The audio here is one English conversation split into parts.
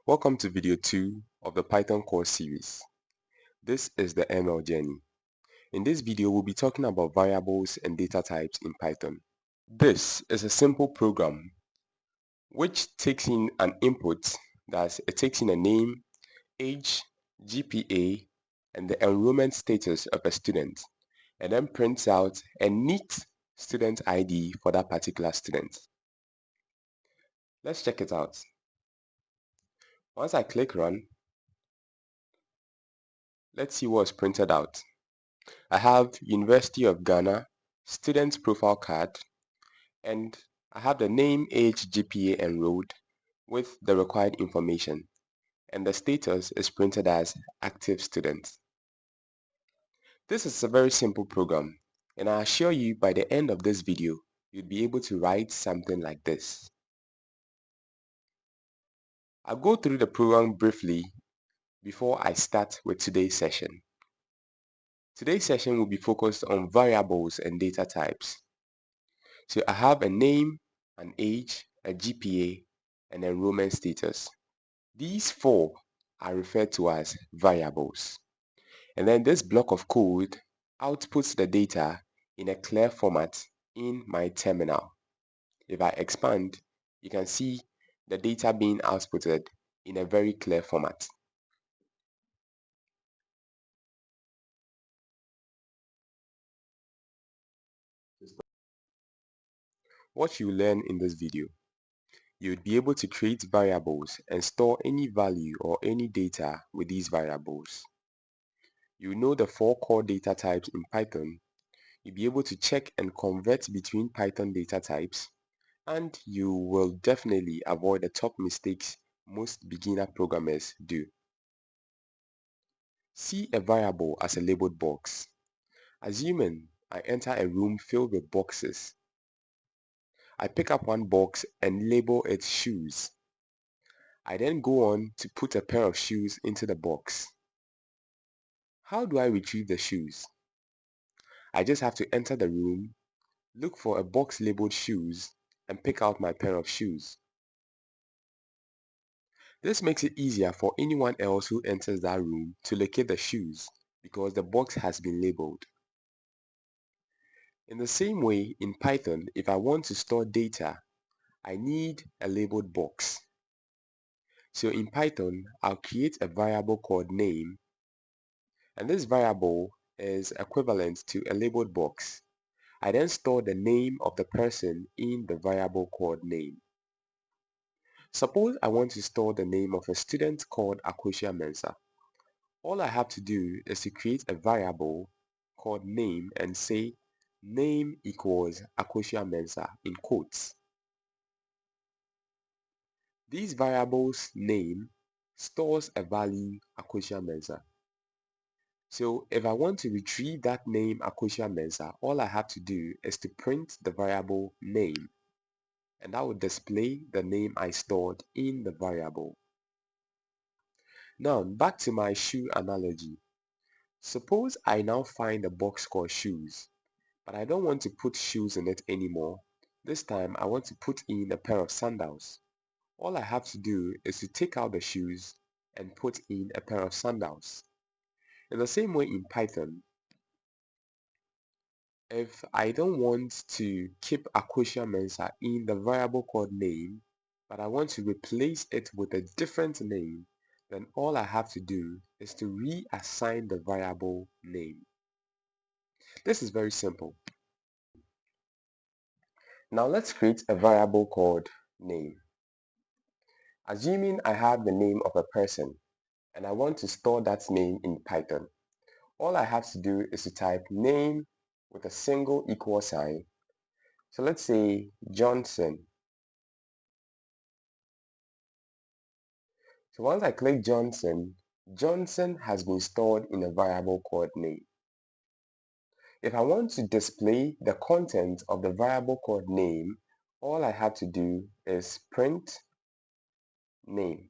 Welcome to video 2 of the Python course series. This is the TheMLJourney. In this video, we'll be talking about variables and data types in Python. This is a simple program which takes in an input, it takes in a name, age, GPA, and the enrollment status of a student, and then prints out a neat student ID for that particular student. Let's check it out. Once I click run, let's see what's printed out. I have University of Ghana, student profile card, and I have the name, age, GPA enrolled with the required information, and the status is printed as active student. This is a very simple program, and I assure you by the end of this video, you'll be able to write something like this. I'll go through the program briefly before I start with today's session. Today's session will be focused on variables and data types. So I have a name, an age, a GPA, and enrollment status. These four are referred to as variables. And then this block of code outputs the data in a clear format in my terminal. If I expand, you can see the data being outputted in a very clear format. What you learn in this video: you would be able to create variables and store any value or any data with these variables. You know the four core data types in Python. You'll be able to check and convert between Python data types, and you will definitely avoid the top mistakes most beginner programmers do. See a variable as a labeled box. Assuming I enter a room filled with boxes, I pick up one box and label it shoes. I then go on to put a pair of shoes into the box. How do I retrieve the shoes? I just have to enter the room, look for a box labeled shoes, and pick out my pair of shoes. This makes it easier for anyone else who enters that room to locate the shoes because the box has been labeled. In the same way, in Python, if I want to store data, I need a labeled box. So in Python, I'll create a variable called name, and this variable is equivalent to a labeled box. I then store the name of the person in the variable called name. Suppose I want to store the name of a student called Akosia Mensah. All I have to do is to create a variable called name and say name equals Akosia Mensah in quotes. These variables name stores a value Akosia Mensah. So if I want to retrieve that name Akosia Mensah, all I have to do is to print the variable name, and that will display the name I stored in the variable. Now back to my shoe analogy. Suppose I now find a box called shoes, but I don't want to put shoes in it anymore. This time I want to put in a pair of sandals. All I have to do is to take out the shoes and put in a pair of sandals. In the same way in Python, if I don't want to keep Akosia Mensah in the variable called name, but I want to replace it with a different name, then all I have to do is to reassign the variable name. This is very simple. Now let's create a variable called name. Assuming I have the name of a person and I want to store that name in Python, all I have to do is to type name with a single equal sign. So let's say Johnson. So once I click Johnson, Johnson has been stored in a variable called name. If I want to display the content of the variable called name, all I have to do is print name.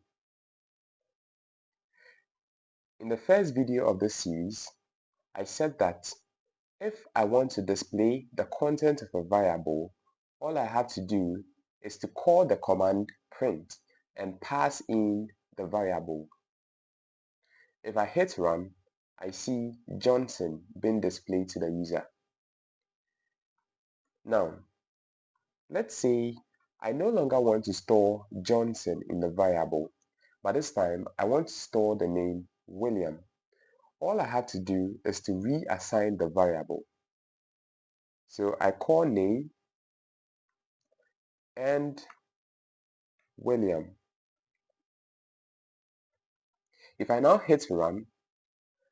In the first video of this series, I said that if I want to display the content of a variable, all I have to do is to call the command print and pass in the variable. If I hit run, I see Johnson being displayed to the user. Now, let's say I no longer want to store Johnson in the variable, but this time I want to store the name William. All I have to do is to reassign the variable. So I call name and William. If I now hit run,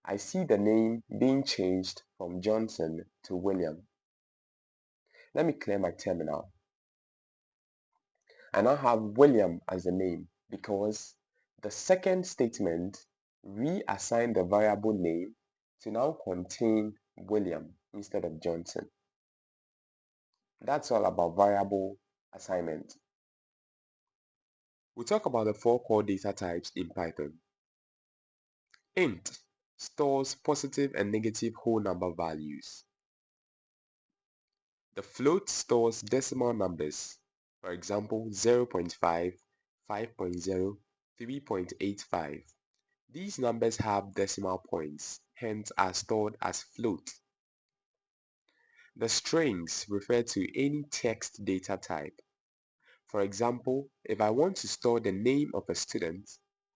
I see the name being changed from Johnson to William. Let me clear my terminal. I now have William as the name because the second statement reassigned the variable name to now contain William instead of Johnson. That's all about variable assignment. We'll talk about the 4 core data types in Python. Int stores positive and negative whole number values. The float stores decimal numbers, for example 0.5, 5.0, 3.85. These numbers have decimal points, hence are stored as float. The strings refer to any text data type. For example, if I want to store the name of a student,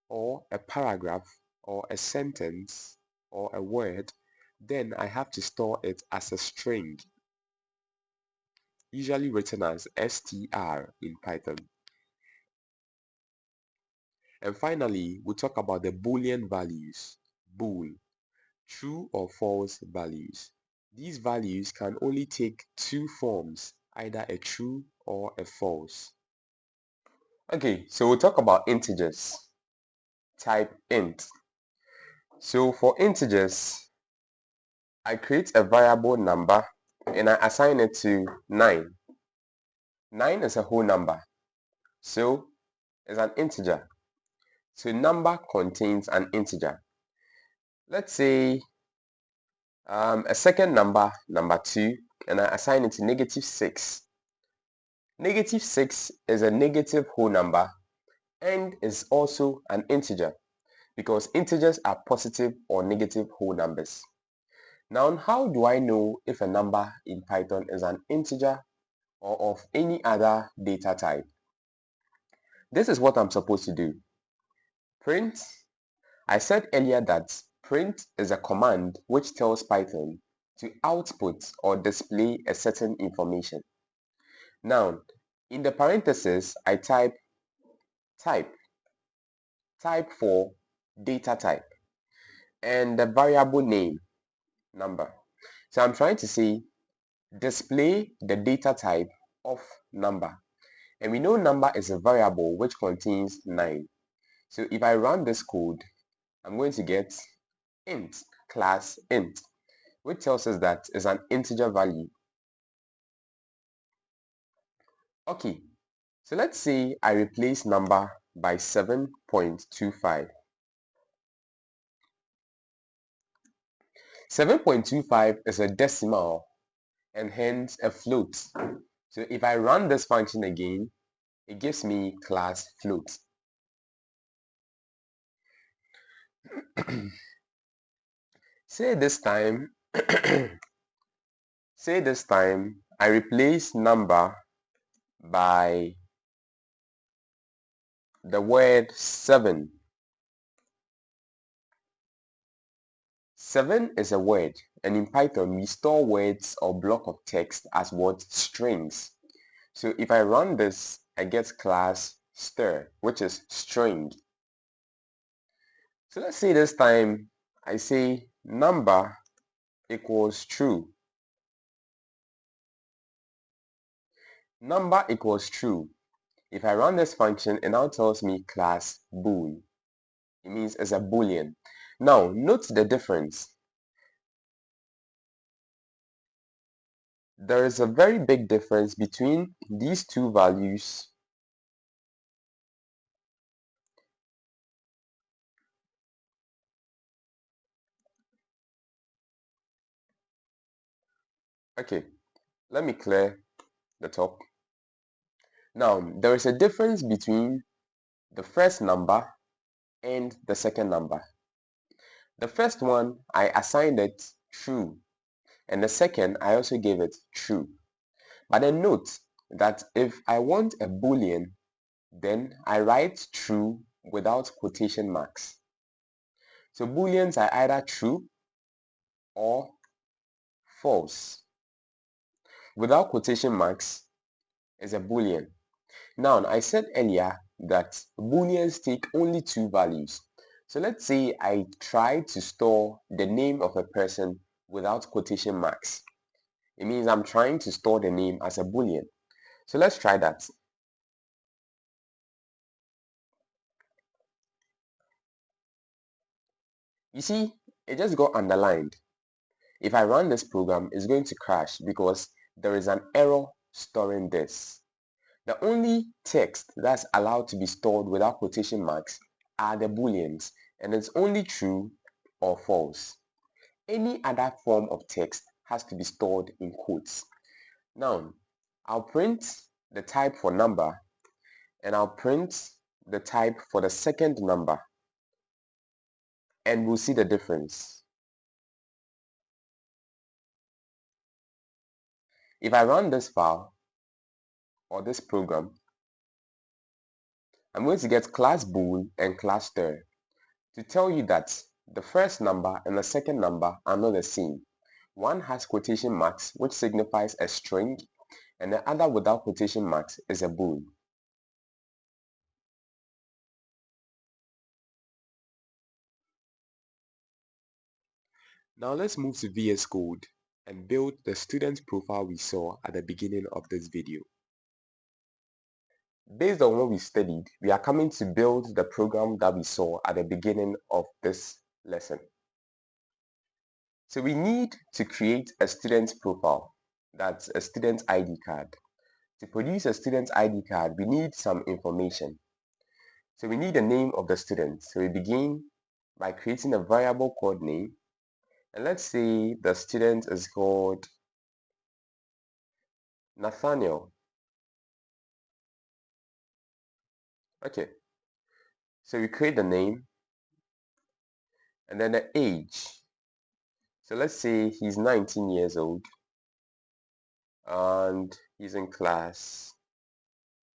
or a paragraph, or a sentence, or a word, then I have to store it as a string, usually written as str in Python. And finally, we'll talk about the Boolean values, bool, true or false values. These values can only take 2 forms, either a true or a false. Okay, so we'll talk about integers. Type int. So for integers, I create a variable number and I assign it to 9. 9 is a whole number, so it's an integer. So number contains an integer. Let's say a second number, number 2, and I assign it to -6. -6 is a negative whole number and is also an integer because integers are positive or negative whole numbers. Now, how do I know if a number in Python is an integer or of any other data type? This is what I'm supposed to do. Print. I said earlier that print is a command which tells Python to output or display a certain information. Now, in the parentheses, I type for data type, and the variable name, number. So I'm trying to say display the data type of number. And we know number is a variable which contains 9. So if I run this code, I'm going to get int, class int, which tells us that it's an integer value. Okay, so let's say I replace number by 7.25. 7.25 is a decimal and hence a float. So if I run this function again, it gives me class float. Say this time I replace number by the word 7. 7 is a word, and in Python we store words or block of text as what? Strings. So if I run this, I get class str, which is string. So let's say this time I say number equals true. Number equals true. If I run this function, it now tells me class bool. It means it's a boolean. Now note the difference. There is a very big difference between these two values Okay, let me clear the top. Now, there is a difference between the first number and the second number. The first one, I assigned it true, and the second, I also gave it true. But then note that if I want a boolean, then I write true without quotation marks. So booleans are either true or false. Without quotation marks is a boolean. Now, I said earlier that booleans take only two values. So let's say I try to store the name of a person without quotation marks. It means I'm trying to store the name as a boolean. So let's try that. You see, it just got underlined. If I run this program, it's going to crash because there is an error storing this. The only text that's allowed to be stored without quotation marks are the booleans, and it's only true or false. Any other form of text has to be stored in quotes. Now, I'll print the type for number, and I'll print the type for the second number, and we'll see the difference. If I run this file or this program, I'm going to get class bool and class stir to tell you that the first number and the second number are not the same. One has quotation marks, which signifies a string, and the other without quotation marks is a bool. Now let's move to VS Code and build the student profile we saw at the beginning of this video. Based on what we studied, we are coming to build the program that we saw at the beginning of this lesson. So we need to create a student profile, that's a student ID card. To produce a student ID card, we need some information. So we need the name of the student. So we begin by creating a variable called name. And let's say the student is called Nathaniel. Okay, so we create the name and then the age. So let's say he's 19 years old and he's in class.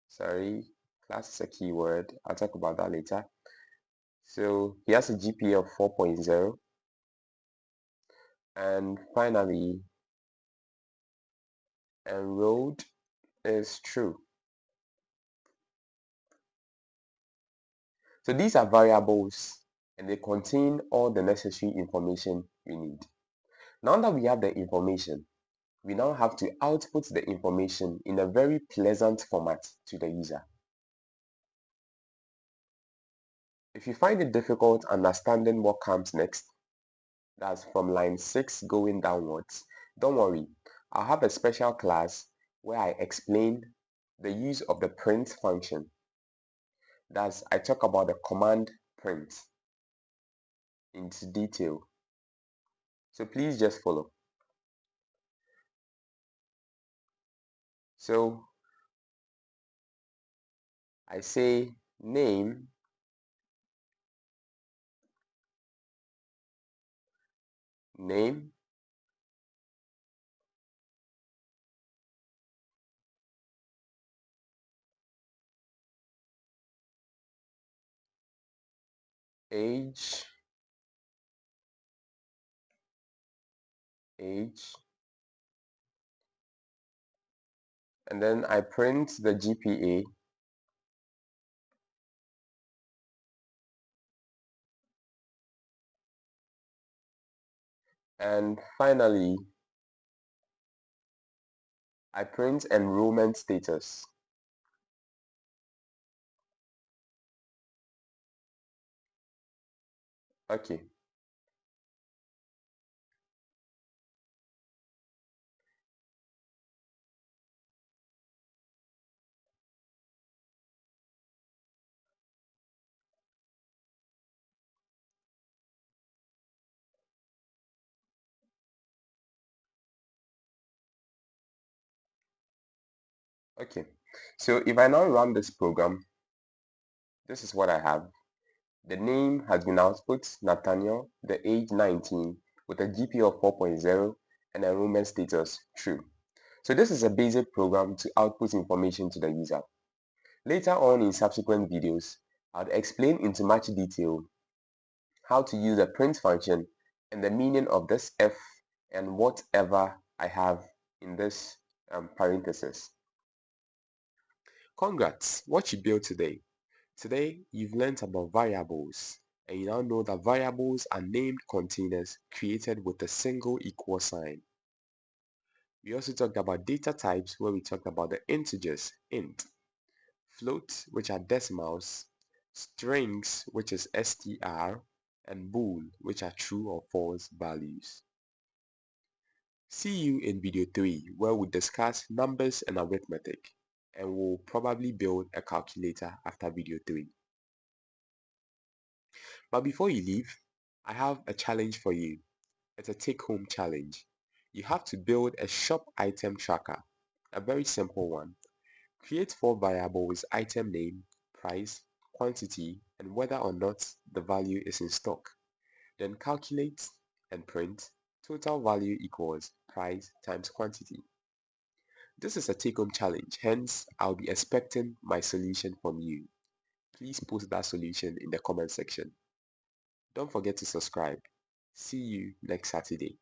Sorry, class is a keyword. I'll talk about that later. So he has a GPA of 4.0. And finally, enrolled is true. So these are variables and they contain all the necessary information we need. Now that we have the information, we now have to output the information in a very pleasant format to the user. If you find it difficult understanding what comes next, that's from line 6 going downwards, don't worry. I'll have a special class where I explain the use of the print function. That's, I talk about the command print into detail. So please just follow. So I say name, name, age, age, and then I print the GPA, and finally I print enrollment status. Okay. Okay. So if I now run this program, this is what I have. The name has been output Nathaniel, the age 19, with a GPA of 4.0 and enrollment status true. So this is a basic program to output information to the user. Later on in subsequent videos, I'll explain into much detail how to use the print function and the meaning of this F and whatever I have in this parenthesis. Congrats! What you built today? Today, you've learned about variables, and you now know that variables are named containers created with a single equal sign. We also talked about data types, where we talked about the integers, int, floats, which are decimals, strings, which is str, and bool, which are true or false values. See you in video 3, where we discuss numbers and arithmetic, and we'll probably build a calculator after video 3. But before you leave, I have a challenge for you. It's a take-home challenge. You have to build a shop item tracker, a very simple one. Create 4 variables: item name, price, quantity, and whether or not the value is in stock. Then calculate and print total value equals price times quantity. This is a take-home challenge, hence I'll be expecting my solution from you. Please post that solution in the comment section. Don't forget to subscribe. See you next Saturday.